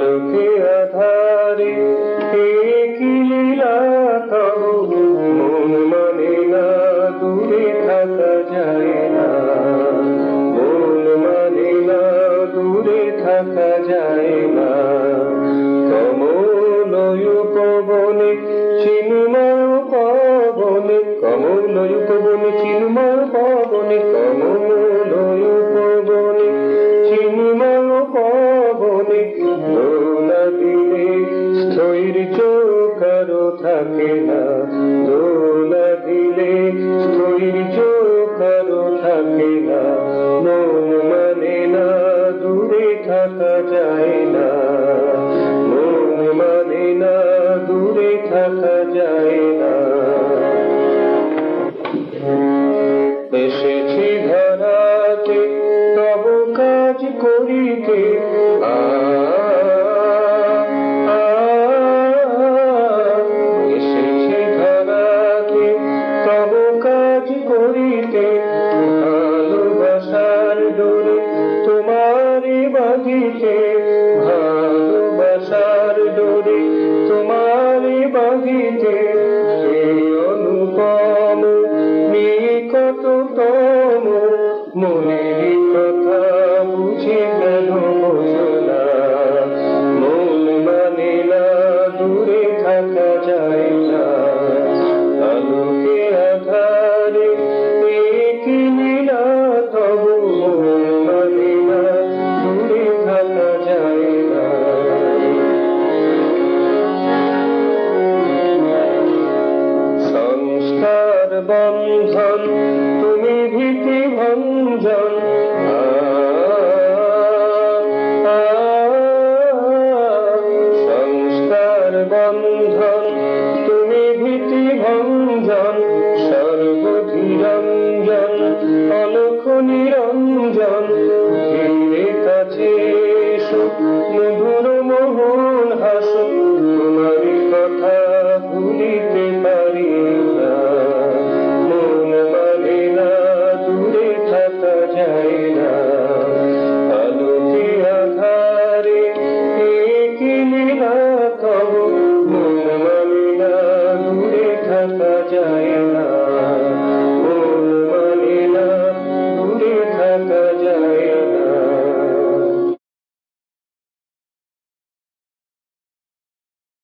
আলোকে আধারে কি লীলা তব, মন মানে না দূরে থাকা যায় না, মন মানে না দূরে থাকা যায় না। কমলয় পবনে চিন্ময় পবনে, কমলয় পবনে চিন্ময় পবনে, কমলয় পবনে চিন্ময় পবনে দোলা দিলে স্থৈর্য কারো থাকে না, দোলা দিলে স্থৈর্য কারো থাকে না। মন মানে না দূরে থাকা যায় না, মন মানে না দূরে থাকা যায় না। এসেছি ধরাতে তব কাজ করিতে, এসেছি ধরাতে তব কাজ করিতে, ভালোবাসার ডোরে তোমারে বাঁধিতে, ভালোবাসার ডোরে তোমারে বাঁধিতে। সেই অনুপম নিকটতম মনের কথা বুঝে কেন বোঝো না, মন মানে না দূরে থাকা যায় না। আলোকে আধারে কি লীলা তব, মন মানে না দূরে থাকা যায় না। সংস্কার বন্ধন তুমি ভীতি ভঞ্জন, সংস্কার বন্ধন তুমি ভীতি ভঞ্জন, সর্বধীরঞ্জন অলখ নিরঞ্জন। ধীরে কাছে এসো মধুর মোহন হাসো, তোমারই কথা ভুলিতে পারি না, মন মানে না দূরে থাকা যায় না। আলোকে আধারে কি লীলা তব, মন মানে না দূরে থাকা যায়